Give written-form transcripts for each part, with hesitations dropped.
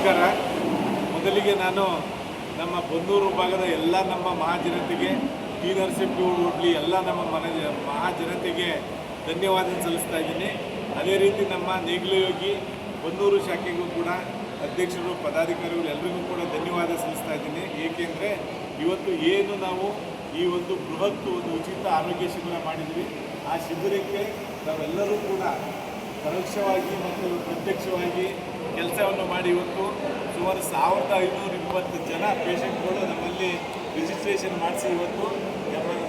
ನಮಸ್ಕಾರ. ಮೊದಲಿಗೆ ನಾನು ನಮ್ಮ ಬನ್ನೂರು ಭಾಗದ ಎಲ್ಲ ನಮ್ಮ ಮಹಾಜನತೆಗೆ, ಟಿ ನರಸಿಂಹಗೌಡ ಹೋಟ್ಲಿ ಎಲ್ಲ ನಮ್ಮ ಮಹಾಜನತೆಗೆ ಧನ್ಯವಾದ ಸಲ್ಲಿಸ್ತಾ ಇದ್ದೀನಿ. ಅದೇ ರೀತಿ ನಮ್ಮ ನೇಗಿಲಯೋಗಿ ಬನ್ನೂರು ಶಾಖೆಗೂ ಕೂಡ ಅಧ್ಯಕ್ಷರು, ಪದಾಧಿಕಾರಿಗಳು ಎಲ್ಲರಿಗೂ ಕೂಡ ಧನ್ಯವಾದ ಸಲ್ಲಿಸ್ತಾ ಇದ್ದೀನಿ. ಏಕೆಂದರೆ ಇವತ್ತು ಏನು ನಾವು ಈ ಒಂದು ಬೃಹತ್ ಒಂದು ಉಚಿತ ಆರೋಗ್ಯ ಶಿಬಿರ ಮಾಡಿದ್ವಿ, ಆ ಶಿಬಿರಕ್ಕೆ ನಾವೆಲ್ಲರೂ ಕೂಡ ಪರೋಕ್ಷವಾಗಿ ಮತ್ತು ಪ್ರತ್ಯಕ್ಷವಾಗಿ ಕೆಲಸವನ್ನು ಮಾಡಿ ಇವತ್ತು ಸುಮಾರು 1520 ಜನ ಪೇಷಂಟ್ಗಳು ನಮ್ಮಲ್ಲಿ ರಿಜಿಸ್ಟ್ರೇಷನ್ ಮಾಡಿಸಿ ಇವತ್ತು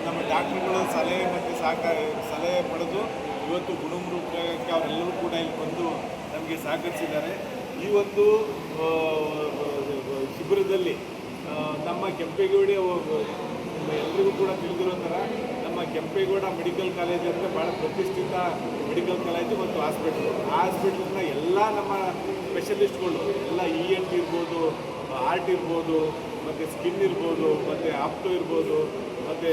ನಮ್ಮ ಡಾಕ್ಟ್ರುಗಳು ಸಲಹೆ ಮತ್ತು ಸಲಹೆ ಪಡೆದು ಇವತ್ತು ಗುಣಮುಖಕ್ಕೆ ಅವರೆಲ್ಲರೂ ಕೂಡ ಇಲ್ಲಿ ಬಂದು ನಮಗೆ ಸಹಕರಿಸಿದ್ದಾರೆ. ಈ ಒಂದು ಶಿಬಿರದಲ್ಲಿ ನಮ್ಮ ಕೆಂಪೇಗೌಡ ಎಲ್ಲರಿಗೂ ಕೂಡ ತಿಳಿದಿರೋ ಥರ ನಮ್ಮ ಕೆಂಪೇಗೌಡ ಮೆಡಿಕಲ್ ಕಾಲೇಜ್ ಅಂದರೆ ಭಾಳ ಪ್ರತಿಷ್ಠಿತ ಮೆಡಿಕಲ್ ಕಾಲೇಜು ಮತ್ತು ಹಾಸ್ಪಿಟ್ಲು. ಆ ಹಾಸ್ಪಿಟ್ಲನ್ನ ಎಲ್ಲ ನಮ್ಮ ಸ್ಪೆಷಲಿಸ್ಟ್ಗಳು ಎಲ್ಲ ENT ಇರ್ಬೋದು, ಆರ್ಟ್ ಇರ್ಬೋದು, ಮತ್ತು ಸ್ಕಿನ್ ಇರ್ಬೋದು, ಮತ್ತು ಆಪ್ಟೋ ಇರ್ಬೋದು, ಮತ್ತು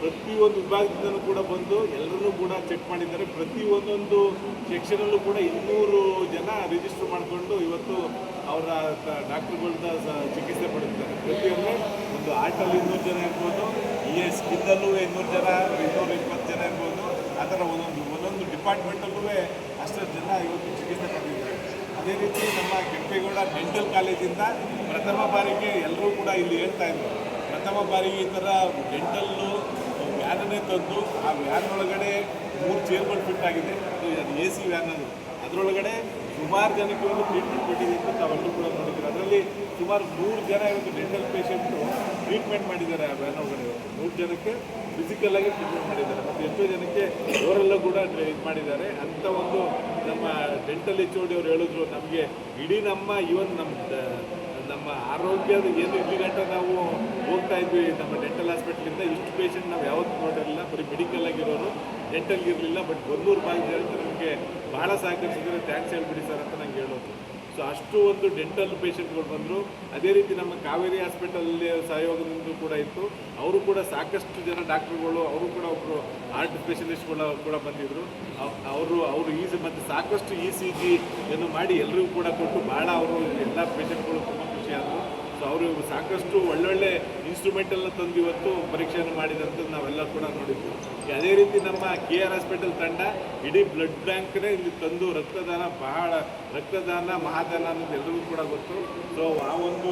ಪ್ರತಿಯೊಂದು ವಿಭಾಗದಿಂದಲೂ ಕೂಡ ಬಂದು ಎಲ್ಲರೂ ಕೂಡ ಚೆಕ್ ಮಾಡಿದ್ದಾರೆ. ಪ್ರತಿಯೊಂದೊಂದು ಸೆಕ್ಷನಲ್ಲೂ ಕೂಡ 200 ಜನ ರಿಜಿಸ್ಟರ್ ಮಾಡಿಕೊಂಡು ಇವತ್ತು ಅವರ ಡಾಕ್ಟ್ರುಗಳ್ದ ಚಿಕಿತ್ಸೆ ಪಡೆದಿದ್ದಾರೆ. ಪ್ರತಿಯೊಂದು ಒಂದು ಆರ್ಟಲ್ಲಿ 200 ಜನ ಇರ್ಬೋದು, ಸ್ಕಿನ್ನಲ್ಲೂ 200 ಜನ, 220 ಜನ ಇರ್ಬೋದು. ಆ ಥರ ಒಂದೊಂದು ಡಿಪಾರ್ಟ್ಮೆಂಟಲ್ಲೂ ಅಷ್ಟಷ್ಟು ಜನ ಇವತ್ತು ಚಿಕಿತ್ಸೆ ಪಡೆದಿದ್ದಾರೆ. ಅದೇ ರೀತಿ ನಮ್ಮ ಕೆಂಪೇಗೌಡ ಡೆಂಟಲ್ ಕಾಲೇಜಿಂದ ಪ್ರಥಮ ಬಾರಿಗೆ ಎಲ್ಲರೂ ಕೂಡ ಇಲ್ಲಿ ಹೇಳ್ತಾ ಇದ್ರು, ಪ್ರಥಮ ಬಾರಿಗೆ ಈ ಥರ ಡೆಂಟಲ್ಲು ವ್ಯಾನನ್ನೇ ತಂದು ಆ ವ್ಯಾನ್ ಒಳಗಡೆ 3 ಚೇರ್ಗಳು ಫಿಟ್ ಆಗಿದೆ. ಅದು AC ವ್ಯಾನ್. ಅದರೊಳಗಡೆ ಸುಮಾರು ಜನಕ್ಕೆ ಒಂದು ಟ್ರೀಟ್ಮೆಂಟ್ ಕೊಟ್ಟಿದೆ ಅಂತ ತಾವೆಲ್ಲರೂ ಕೂಡ ನೋಡಿದ್ದೀವಿ. ಅದರಲ್ಲಿ ಸುಮಾರು 100 ಜನ ಇವತ್ತು ಡೆಂಟಲ್ ಪೇಷಂಟು ಟ್ರೀಟ್ಮೆಂಟ್ ಮಾಡಿದ್ದಾರೆ. ಆ ವ್ಯಾನ್ ಒಳಗಡೆ 100 ಜನಕ್ಕೆ ಫಿಸಿಕಲ್ಲಾಗಿ ಟ್ರೀಟ್ಮೆಂಟ್ ಮಾಡಿದ್ದಾರೆ, ಮತ್ತು ಎಷ್ಟೋ ಜನಕ್ಕೆ ಅವರೆಲ್ಲ ಕೂಡ ಇದು ಮಾಡಿದ್ದಾರೆ ಅಂತ ಒಂದು ನಮ್ಮ ಡೆಂಟಲ್ HOD ಅವರು ಹೇಳಿದ್ರು. ನಮಗೆ ಇಡೀ ನಮ್ಮ ಆರೋಗ್ಯದ ಏನು ಇಲ್ಲಿ ಗಂಟ ನಾವು ಹೋಗ್ತಾ ಇದ್ವಿ ನಮ್ಮ ಡೆಂಟಲ್ ಹಾಸ್ಪಿಟ್ಲಿಂದ, ಇಷ್ಟು ಪೇಷಂಟ್ ನಾವು ಯಾವತ್ತೂ ನೋಡಿರಲಿಲ್ಲ. ಬರೀ ಮೆಡಿಕಲ್ ಆಗಿರೋರು, ಡೆಂಟಲ್ ಇರಲಿಲ್ಲ. ಬಟ್ ಬನ್ನೂರು ಭಾಗದ ಹೇಳ್ತಾರೆ ನಮಗೆ ಭಾಳ ಸಹಕರಿಸಿದರೆ ಥ್ಯಾಂಕ್ಸ್ ಹೇಳ್ಬಿಡಿ ಸರ್ ಅಂತ ನಂಗೆ ಹೇಳೋದು. ಸೊ ಅಷ್ಟು ಒಂದು ಡೆಂಟಲ್ ಪೇಷಂಟ್ಗಳು ಬಂದರು. ಅದೇ ರೀತಿ ನಮ್ಮ ಕಾವೇರಿ ಹಾಸ್ಪಿಟಲಲ್ಲಿ ಸಹಯೋಗದಿಂದ ಕೂಡ ಇತ್ತು. ಅವರು ಕೂಡ ಸಾಕಷ್ಟು ಜನ ಡಾಕ್ಟ್ರುಗಳು, ಅವರು ಕೂಡ ಒಬ್ಬರು ಆರ್ಟ್ ಸ್ಪೆಷಲಿಸ್ಟ್ಗಳು ಕೂಡ ಬಂದಿದ್ದರು. ಅವರು ಮತ್ತು ಸಾಕಷ್ಟು ECG ಏನು ಮಾಡಿ ಎಲ್ಲರಿಗೂ ಕೂಡ ಕೊಟ್ಟು ಭಾಳ ಅವರು ಎಲ್ಲ ಪೇಷಂಟ್ಗಳು ತುಂಬ ಖುಷಿಯಾದರು. ಸೊ ಅವರು ಸಾಕಷ್ಟು ಒಳ್ಳೊಳ್ಳೆ ಇನ್ಸ್ಟ್ರೂಮೆಂಟೆಲ್ಲ ತಂದು ಇವತ್ತು ಪರೀಕ್ಷೆಯನ್ನು ಮಾಡಿದಂಥದ್ದು ನಾವೆಲ್ಲ ಕೂಡ ನೋಡಿದ್ವಿ. ಅದೇ ರೀತಿ ನಮ್ಮ KR ಹಾಸ್ಪಿಟಲ್ ತಂಡ ಇಡೀ ಬ್ಲಡ್ ಬ್ಯಾಂಕ್ನೇ ಇಲ್ಲಿ ತಂದು ರಕ್ತದಾನ ಮಹಾದಾನ ಅನ್ನೋದು ಎಲ್ಲರಿಗೂ ಕೂಡ ಗೊತ್ತು. ಸೊ ಆ ಒಂದು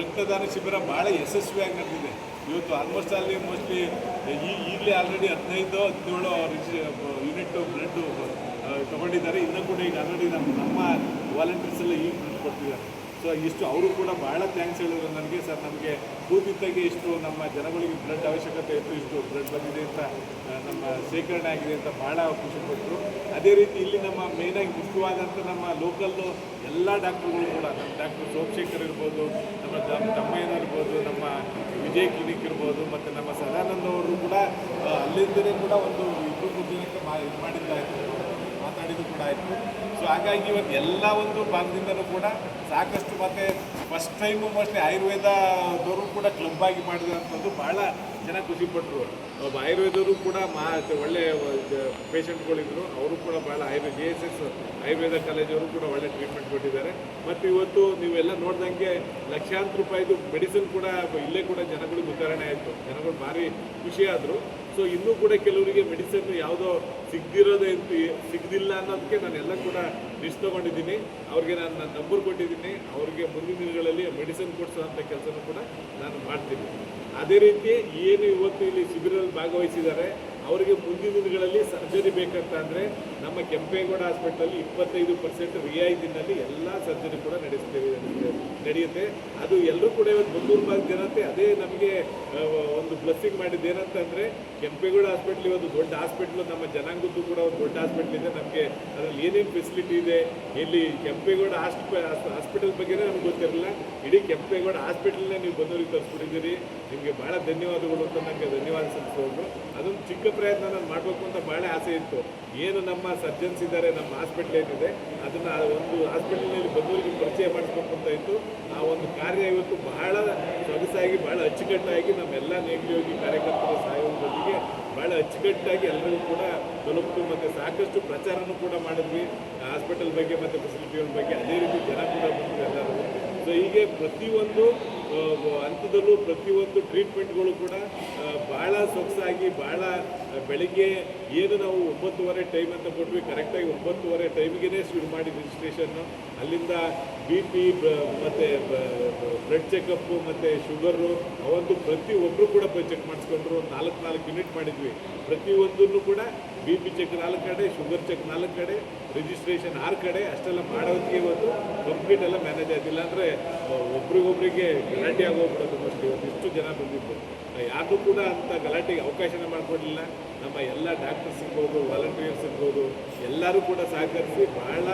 ರಕ್ತದಾನ ಶಿಬಿರ ಭಾಳ ಯಶಸ್ವಿಯಾಗಿ ನಡೆದಿದೆ. ಇವತ್ತು ಆಲ್ಮೋಸ್ಟ್ ಅಲ್ಲಿ ಮೋಸ್ಟ್ಲಿ ಈಗಲೇ ಆಲ್ರೆಡಿ 15-17 ಯೂನಿಟ್ ಬ್ಲಡ್ ತೊಗೊಂಡಿದ್ದಾರೆ. ಇನ್ನೂ ಕೂಡ ಈಗ ಆಲ್ರೆಡಿ ನಮ್ಮ ವಾಲಂಟಿಯರ್ಸ್ ಎಲ್ಲ ಈಗ ಬ್ಲಡ್ ಕೊಡ್ತಿದ್ದಾರೆ. ಸೊ ಇಷ್ಟು ಅವರು ಕೂಡ ಭಾಳ ಥ್ಯಾಂಕ್ಸ್ ಹೇಳಿದ್ರು ನನಗೆ. ಸರ್, ನಮಗೆ ಕೂತಿದ್ದಾಗೆ ಇಷ್ಟು ನಮ್ಮ ಜನಗಳಿಗೆ ಬ್ಲಡ್ ಅವಶ್ಯಕತೆ ಇತ್ತು, ಇಷ್ಟು ಬ್ಲಡ್ ಬಂದಿದೆ ಅಂತ, ನಮ್ಮ ಶೇಖರಣೆ ಆಗಿದೆ ಅಂತ ಭಾಳ ಖುಷಿಪಟ್ಟರು. ಅದೇ ರೀತಿ ಇಲ್ಲಿ ನಮ್ಮ ಮೇಯ್ನಾಗಿ ಮುಖ್ಯವಾದಂಥ ನಮ್ಮ ಲೋಕಲ್ಲು ಎಲ್ಲ ಡಾಕ್ಟ್ರುಗಳು ಕೂಡ, ನಮ್ಮ ಡಾಕ್ಟರ್ ಸೋಮಶೇಖರ್ ಇರ್ಬೋದು, ನಮ್ಮ ತಮ್ಮಯ್ಯನ ಇರ್ಬೋದು, ನಮ್ಮ ವಿಜಯ್ ಕ್ಲಿನಿಕ್ ಇರ್ಬೋದು, ಮತ್ತು ನಮ್ಮ ಸದಾನಂದ ಅವರು ಕೂಡ ಅಲ್ಲಿಂದಲೇ ಕೂಡ ಒಂದು 2-3 ಜನಕ್ಕೆ ಇದು ಮಾಡಿದ್ದಾಯಿತು, ಮಾತಾಡಿದ್ದು ಕೂಡ ಆಯಿತು. ಸೊ ಹಾಗಾಗಿ ಇವತ್ತು ಎಲ್ಲ ಒಂದು ಭಾಗದಿಂದಲೂ ಕೂಡ ಸಾಕಷ್ಟು, ಮತ್ತು ಫಸ್ಟ್ ಟೈಮು ಮೋಸ್ಟ್ಲಿ ಆಯುರ್ವೇದದವರು ಕೂಡ ಕ್ಲಬ್ ಆಗಿ ಮಾಡಿದಂಥದ್ದು ಭಾಳ ಜನ ಖುಷಿಪಟ್ಟರು. ಆಯುರ್ವೇದವರು ಕೂಡ ಒಳ್ಳೆಯ ಪೇಷಂಟ್ಗಳಿದ್ರು. ಅವರು ಕೂಡ ಭಾಳ JSS ಆಯುರ್ವೇದ ಕಾಲೇಜವರು ಕೂಡ ಒಳ್ಳೆ ಟ್ರೀಟ್ಮೆಂಟ್ ಕೊಟ್ಟಿದ್ದಾರೆ. ಮತ್ತು ಇವತ್ತು ನೀವೆಲ್ಲ ನೋಡ್ದಂಗೆ ಲಕ್ಷಾಂತರ ರೂಪಾಯಿದು ಮೆಡಿಸಿನ್ ಕೂಡ ಇಲ್ಲೇ ಕೂಡ ಜನಗಳಿಗೆ ವಿತರಣೆ ಆಯಿತು. ಜನಗಳು ಭಾರಿ ಖುಷಿಯಾದರು. ಸೊ ಇನ್ನೂ ಕೂಡ ಕೆಲವರಿಗೆ ಮೆಡಿಸಿನ್ ಯಾವುದೋ ಸಿಗದಿಲ್ಲ ಅನ್ನೋದಕ್ಕೆ ನಾನೆಲ್ಲ ಕೂಡ ಲಿಸ್ಟ್ ತೊಗೊಂಡಿದ್ದೀನಿ. ಅವ್ರಿಗೆ ನಾನು ನಂಬರ್ ಕೊಟ್ಟಿದ್ದೀನಿ. ಅವ್ರಿಗೆ ಮುಂದಿನ ದಿನಗಳಲ್ಲಿ ಮೆಡಿಸಿನ್ ಕೊಡಿಸೋಂಥ ಕೆಲಸನೂ ಕೂಡ ನಾನು ಮಾಡ್ತೀನಿ. ಅದೇ ರೀತಿ ಏನು ಇವತ್ತು ಇಲ್ಲಿ ಶಿಬಿರದಲ್ಲಿ ಭಾಗವಹಿಸಿದ್ದಾರೆ ಅವರಿಗೆ ಮುಂದಿನ ದಿನಗಳಲ್ಲಿ ಸರ್ಜರಿ ಬೇಕಂತ ಅಂದರೆ ನಮ್ಮ ಕೆಂಪೇಗೌಡ ಹಾಸ್ಪಿಟಲಲ್ಲಿ 25% ರಿಯಾಯಿತಿನಲ್ಲಿ ಎಲ್ಲ ಸರ್ಜರಿ ಕೂಡ ನಡೆಯುತ್ತೆ. ಅದು ಎಲ್ಲರೂ ಕೂಡ ಇವತ್ತು ಬನ್ನೂರು ಭಾಗದ ಜನತೆ ಅದೇ ನಮಗೆ ಒಂದು ಬ್ಲೆಸ್ಸಿಂಗ್ ಮಾಡಿದ್ದು. ಏನಂತಂದರೆ ಕೆಂಪೇಗೌಡ ಹಾಸ್ಪಿಟ್ಲ್ ಇವತ್ತು ದೊಡ್ಡ ಹಾಸ್ಪಿಟ್ಲು, ನಮ್ಮ ಜನಾಂಗದ್ದು ಕೂಡ ಒಂದು ದೊಡ್ಡ ಹಾಸ್ಪಿಟ್ಲ್ ಇದೆ. ನಮಗೆ ಅದರಲ್ಲಿ ಏನೇನು ಫೆಸಿಲಿಟಿ ಇದೆ, ಇಲ್ಲಿ ಕೆಂಪೇಗೌಡ ಹಾಸ್ಪಿಟಲ್ ಬಗ್ಗೆನೇ ನಮ್ಗೆ ಗೊತ್ತಿರಲಿಲ್ಲ. ಇಡೀ ಕೆಂಪೇಗೌಡ ಹಾಸ್ಪಿಟಲ್ನೇ ನೀವು ಬನ್ನೂರಿಗೆ ತರಿಸ್ಬಿಟ್ಟಿದ್ದೀರಿ. ನಿಮಗೆ ಭಾಳ ಧನ್ಯವಾದಗಳು ಅಂತ ನನಗೆ ಧನ್ಯವಾದ ಸಲ್ಲಿಸೋದು. ಅದೊಂದು ಚಿಕ್ಕ ಪ್ರಯತ್ನ ನಾನು ಮಾಡಬೇಕು ಅಂತ ಭಾಳ ಆಸೆ ಇತ್ತು. ಏನು ನಮ್ಮ ಸರ್ಜನ್ಸ್ ಇದ್ದಾರೆ, ನಮ್ಮ ಹಾಸ್ಪಿಟ್ಲ್ ಏನಿದೆ ಅದನ್ನು ಒಂದು ಹಾಸ್ಪಿಟಲ್ನಲ್ಲಿ ಬನ್ನೂರಿಗೆ ಪರಿಚಯ ಮಾಡಿಸ್ಬೇಕು ಅಂತ ಇತ್ತು. ಆ ಒಂದು ಕಾರ್ಯ ಇವತ್ತು ಬಹಳ ಸೊಗಸಾಗಿ, ಭಾಳ ಅಚ್ಚುಕಟ್ಟಾಗಿ ನಮ್ಮೆಲ್ಲ ನೇಗಿಲಯೋಗಿ ಕಾರ್ಯಕರ್ತರ ಸಹಯೋಗದೊಂದಿಗೆ ಭಾಳ ಅಚ್ಚುಕಟ್ಟಾಗಿ ಎಲ್ಲರಿಗೂ ಕೂಡ ತಲುಪ್ತು. ಮತ್ತು ಸಾಕಷ್ಟು ಪ್ರಚಾರನೂ ಕೂಡ ಮಾಡಿದ್ವಿ ಹಾಸ್ಪಿಟಲ್ ಬಗ್ಗೆ ಮತ್ತು ಫೆಸಿಲಿಟಿಗಳ ಬಗ್ಗೆ. ಅದೇ ರೀತಿ ಜನ ಕೂಡ ಸೊ ಹೀಗೆ ಪ್ರತಿಯೊಂದು ಹಂತದಲ್ಲೂ ಪ್ರತಿಯೊಂದು ಟ್ರೀಟ್ಮೆಂಟ್ಗಳು ಕೂಡ ಭಾಳ ಸೊಗಸಾಗಿ ಭಾಳ ಬೆಳಿಗ್ಗೆ ಏನು ನಾವು 9:30 ಟೈಮ್ ಅಂತ ಕೊಟ್ವಿ, ಕರೆಕ್ಟಾಗಿ 9:30 ಟೈಮಿಗೆ ಶುರು ಮಾಡಿ ರಿಜಿಸ್ಟ್ರೇಷನ್ನು. ಅಲ್ಲಿಂದ BP ಮತ್ತು ಬ್ಲಡ್ ಚೆಕಪ್ಪು ಮತ್ತು ಶುಗರು ಅವಂದು ಪ್ರತಿಯೊಬ್ಬರು ಕೂಡ ಚೆಕ್ ಮಾಡಿಸ್ಕೊಂಡ್ರು. 4 ಯೂನಿಟ್ ಮಾಡಿದ್ವಿ. ಪ್ರತಿಯೊಂದನ್ನು ಕೂಡ BP ಚೆಕ್ 4 ಕಡೆ, ಶುಗರ್ ಚೆಕ್ 4 ಕಡೆ, ರಿಜಿಸ್ಟ್ರೇಷನ್ 6 ಕಡೆ, ಅಷ್ಟೆಲ್ಲ ಮಾಡೋದಕ್ಕೆ ಇವತ್ತು ಕಂಪ್ಲೀಟ್ ಎಲ್ಲ ಮ್ಯಾನೇಜ್ ಆಯ್ತಿಲ್ಲ ಅಂದರೆ ಒಬ್ರಿಗೊಬ್ರಿಗೆ ಗಲಾಟೆ ಆಗೋಗ್ಬಿಡೋದು. ಮೋಸ್ಟ್ಲಿ ಇವತ್ತು ಇಷ್ಟು ಜನ ಬಂದಿದ್ದು ಯಾರೂ ಕೂಡ ಅಂತ ಗಲಾಟೆಗೆ ಅವಕಾಶನೇ ಮಾಡಿಕೊಡಲಿಲ್ಲ. ನಮ್ಮ ಎಲ್ಲ ಡಾಕ್ಟರ್ಸ್ ಇರ್ಬೋದು, ವಾಲಂಟಿಯರ್ಸ್ ಇರ್ಬೋದು, ಎಲ್ಲರೂ ಕೂಡ ಸಹಕರಿಸಿ ಭಾಳ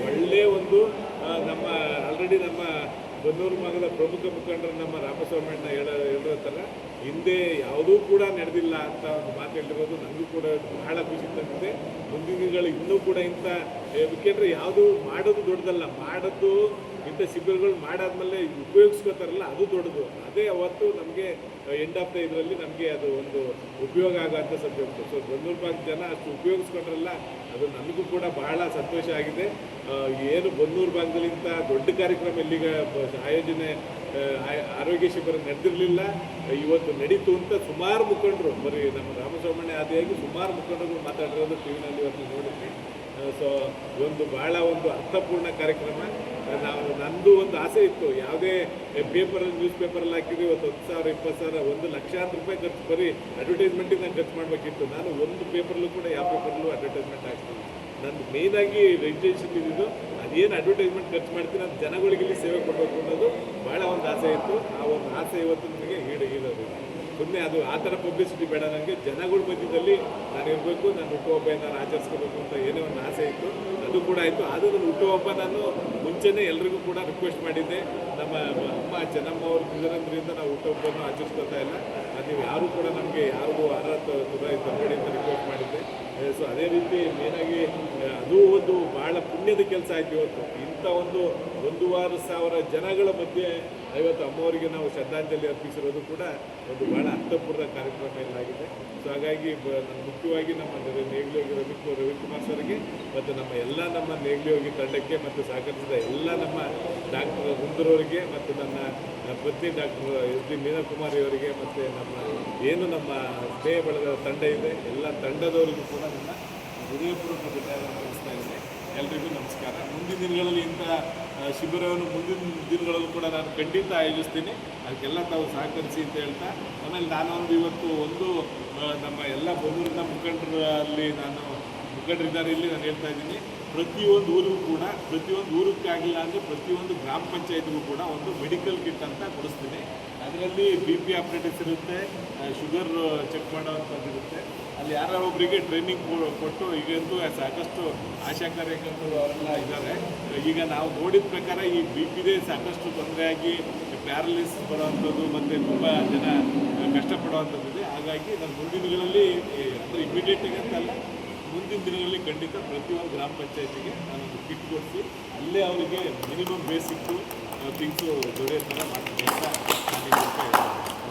ಒಳ್ಳೆಯ ಒಂದು ನಮ್ಮ ಆಲ್ರೆಡಿ ನಮ್ಮ ಬನ್ನೂರು ಭಾಗದ ಪ್ರಮುಖ ಮುಖಂಡರು ನಮ್ಮ ರಾಮಸ್ವಾಮಣ್ಣ ಹೇಳಿರೋ ಥರ ಹಿಂದೆ ಯಾವುದೂ ಕೂಡ ನಡೆದಿಲ್ಲ ಅಂತ ಒಂದು ಮಾತು ಹೇಳಿರೋದು ನನಗೂ ಕೂಡ ಬಹಳ ಖುಷಿ ತಂದಿದೆ. ಮುಂದಿನ ದಿನಗಳು ಇನ್ನೂ ಕೂಡ ಇಂಥ ಏಕೆಂದರೆ ಯಾವುದು ಮಾಡೋದು ದೊಡ್ಡದಲ್ಲ, ಮಾಡೋದು ಇಂಥ ಶಿಬಿರಗಳು ಮಾಡಾದ್ಮೇಲೆ ಉಪಯೋಗಿಸ್ಕೋತಾರಲ್ಲ ಅದು ದೊಡ್ಡದು. ಅದೇ ಅವತ್ತು ನಮಗೆ ಎಂಡ್ ಆಫ್ ದ ಇದರಲ್ಲಿ ನಮಗೆ ಅದು ಒಂದು ಉಪಯೋಗ ಆಗೋಂಥ ಸಬ್ಜೆಕ್ಟು. ಸೊ ಬನ್ನೂರು ಭಾಗದ ಜನ ಅಷ್ಟು ಉಪಯೋಗಿಸ್ಕೊಂಡ್ರಲ್ಲ, ಅದು ನನಗೂ ಕೂಡ ಬಹಳ ಸಂತೋಷ ಆಗಿದೆ. ಏನು ಬನ್ನೂರು ಭಾಗದಲ್ಲಿ ಇಂಥ ದೊಡ್ಡ ಕಾರ್ಯಕ್ರಮ ಇಲ್ಲಿಗ ಆಯೋಜನೆ ಆರೋಗ್ಯ ಶಿಬಿರ ನಡೆದಿರಲಿಲ್ಲ, ಇವತ್ತು ನಡೀತು ಅಂತ ಸುಮಾರು ಮುಖಂಡರು, ಬರೀ ನಮ್ಮ ರಾಮಸ್ವಾಮಣ್ಯ ಆದಿಯಾಗಿ ಸುಮಾರು ಮುಖಂಡರು ಮಾತಾಡಿರೋದು ಟಿವಿನಲ್ಲಿ ಇವತ್ತು ನೋಡಿದ್ವಿ. ಸೊ ಒಂದು ಭಾಳ ಒಂದು ಅರ್ಥಪೂರ್ಣ ಕಾರ್ಯಕ್ರಮ. ನಂದು ಒಂದು ಆಸೆ ಇತ್ತು, ಯಾವುದೇ ಪೇಪರಲ್ಲಿ ನ್ಯೂಸ್ ಪೇಪರಲ್ಲಿ ಹಾಕಿದ್ವಿ ಇವತ್ತು 10,000 20,000 1 ಲಕ್ಷಾಂತರ ರೂಪಾಯಿ ಖರ್ಚು ಬರೀ ಅಡ್ವರ್ಟೈಸ್ಮೆಂಟಿಗೆ ನಾನು ಖರ್ಚು ಮಾಡಬೇಕಿತ್ತು. ನಾನು ಒಂದು ಪೇಪರ್ಲ್ಲೂ ಕೂಡ ಯಾವ ಪೇಪರ್ಲ್ಲೂ ಅಡ್ವರ್ಟೈಸ್ಮೆಂಟ್ ಹಾಕ್ತೀನಿ. ನಂದು ಮೇಯ್ನಾಗಿ ರಿಜಿಸ್ಟ್ರೇಷನ್ ಇದ್ದಿದ್ದು ಅದೇನು ಅಡ್ವರ್ಟೈಸ್ಮೆಂಟ್ ಖರ್ಚು ಮಾಡ್ತೀನಿ ಅದು ಜನಗಳಿಗೆ ಇಲ್ಲಿ ಸೇವೆ ಕೊಡಬೇಕು ಅನ್ನೋದು ಭಾಳ ಒಂದು ಆಸೆ ಇತ್ತು. ಆ ಒಂದು ಆಸೆ ಇವತ್ತು ನನಗೆ ಈಡೇರೋದು. ಸುಮ್ಮನೆ ಅದು ಆ ಥರ ಪಬ್ಲಿಸಿಟಿ ಬೇಡ, ನನಗೆ ಜನಗಳ ಮಧ್ಯದಲ್ಲಿ ನಾನು ಇರಬೇಕು, ನಾನು ಹುಟ್ಟುಹಬ್ಬ ನಾನು ಆಚರಿಸ್ಕೋಬೇಕು ಅಂತ ಏನೇ ಒಂದು ಆಸೆ ಇತ್ತು, ಅದು ಕೂಡ ಆಯಿತು. ಆದರೂ ನನ್ನ ಹುಟ್ಟುಹಬ್ಬ ನಾನು ಮುಂಚೆನೇ ಎಲ್ರಿಗೂ ಕೂಡ ರಿಕ್ವೆಸ್ಟ್ ಮಾಡಿದ್ದೆ. ನಮ್ಮ ಅಮ್ಮ ಚೆನ್ನಮ್ಮ ಅವ್ರ ಇದರಿಂದ ನಾವು ಹುಟ್ಟುಹಬ್ಬವನ್ನು ಆಚರಿಸ್ಕೊತಾ ಇಲ್ಲ, ನೀವು ಯಾರೂ ಕೂಡ ನಮಗೆ ಯಾರಿಗೂ ತರಬೇಡಿ ಅಂತ ರಿಕ್ವೆಸ್ಟ್ ಮಾಡಿದ್ದೆ. ಸೊ ಅದೇ ರೀತಿ ಮೇನಾಗಿ ಅದು ಒಂದು ಭಾಳ ಪುಣ್ಯದ ಕೆಲಸ ಆಯ್ತು. ಇವತ್ತು ಇಂಥ ಒಂದು 1,500,000 ಜನಗಳ ಮಧ್ಯೆ ಇವತ್ತು ಅಮ್ಮವರಿಗೆ ನಾವು ಶ್ರದ್ಧಾಂಜಲಿ ಅರ್ಪಿಸಿರೋದು ಕೂಡ ಒಂದು ಭಾಳ ಅರ್ಥಪೂರ್ಣ ಕಾರ್ಯಕ್ರಮ ಇಲ್ಲಾಗಿದೆ. ಸೊ ಹಾಗಾಗಿ ನಾನು ಮುಖ್ಯವಾಗಿ ನಮ್ಮ ನೇಗಿಲು ಹೋಗಿ ರವಿಕುಮಾರ್ ಸರ್ಗೆ ಮತ್ತು ನಮ್ಮ ಎಲ್ಲ ನಮ್ಮ ನೇಗಿಲು ಹೋಗಿ ತಂಡಕ್ಕೆ ಮತ್ತು ಸಹಕರಿಸಿದ ಎಲ್ಲ ನಮ್ಮ ಡಾಕ್ಟರ್ ವೃಂದರವರಿಗೆ ಮತ್ತು ನನ್ನ ಪತ್ನಿ ಡಾಕ್ಟರ್ SD ಮೀನಾಕುಮಾರಿ ಅವರಿಗೆ ಮತ್ತು ನಮ್ಮ ಸ್ನೇಹ ಬಳಗದ ತಂಡ ಇದೆ, ಎಲ್ಲ ತಂಡದವರಿಗೂ ಕೂಡ ನನ್ನ ಹೃದಯಪೂರ್ವಕ ಧನ್ಯವಾದ ತಿಳಿಸ್ತಾ ಇದ್ದೇನೆ. ಎಲ್ರಿಗೂ ನಮಸ್ಕಾರ. ಮುಂದಿನ ದಿನಗಳಲ್ಲಿ ಇಂಥ ಶಿಬಿರವನ್ನು ಮುಂದಿನ ದಿನಗಳಲ್ಲೂ ಕೂಡ ನಾನು ಖಂಡಿತ ಆಯೋಜಿಸ್ತೀನಿ. ಅದಕ್ಕೆಲ್ಲ ತಾವು ಸಹಕರಿಸಿ ಅಂತ ಹೇಳ್ತಾ, ಆಮೇಲೆ ನಾನೊಂದು ಇವತ್ತು ನಮ್ಮ ಎಲ್ಲ ಬನ್ನೂರಿನ ಮುಖಂಡರಲ್ಲಿ ಮುಖಂಡರಿದ್ದಾರೆ ಇಲ್ಲಿ ನಾನು ಹೇಳ್ತಾ ಇದ್ದೀನಿ, ಪ್ರತಿಯೊಂದು ಊರಿಗೂ ಕೂಡ ಪ್ರತಿಯೊಂದು ಊರಿಗಾಗಿಲ್ಲ ಅಂದರೆ ಪ್ರತಿಯೊಂದು ಗ್ರಾಮ ಪಂಚಾಯತ್ಗೂ ಕೂಡ ಒಂದು ಮೆಡಿಕಲ್ ಕಿಟ್ ಅಂತ ಕೊಡಿಸ್ತೀನಿ. ಅದರಲ್ಲಿ BP ಆಪ್ರೇಟರ್ಸ್ ಇರುತ್ತೆ, ಶುಗರ್ ಚೆಕ್ ಮಾಡೋವಂಥದ್ದು ಇರುತ್ತೆ. ಅಲ್ಲಿ ಒಬ್ಬರಿಗೆ ಟ್ರೈನಿಂಗ್ ಕೊಟ್ಟು ಈಗಂತೂ ಸಾಕಷ್ಟು ಆಶಾ ಕಾರ್ಯಕರ್ತರು ಅವರೆಲ್ಲ ಇದ್ದಾರೆ. ಈಗ ನಾವು ನೋಡಿದ ಪ್ರಕಾರ ಈ BPದೇ ಸಾಕಷ್ಟು ತೊಂದರೆಯಾಗಿ ಪ್ಯಾರಲಿಸ್ ಬರೋವಂಥದ್ದು ಮತ್ತು ತುಂಬ ಜನ ಕಷ್ಟಪಡುವಂಥದ್ದು ಇದೆ. ಹಾಗಾಗಿ ನಾನು ಮುಂದಿನ ದಿನಗಳಲ್ಲಿ ಅಂದರೆ ಇಮಿಡಿಯೇಟಾಗಿ ಅಂತಲ್ಲ, ಮುಂದಿನ ದಿನಗಳಲ್ಲಿ ಖಂಡಿತ ಪ್ರತಿಯೊಂದು ಗ್ರಾಮ ಪಂಚಾಯತಿಗೆ ನಾನೊಂದು ಕಿಟ್ ಕೊಡಿಸಿ ಅಲ್ಲೇ ಅವರಿಗೆ ಮಿನಿಮಮ್ ಬೇಸಿಕ್ಕು ಥಿಂಗ್ಸು ದೊರೆಯೋ ಥರ ಮಾಡ್ತೀನಿ ಅಂತ ನಾನು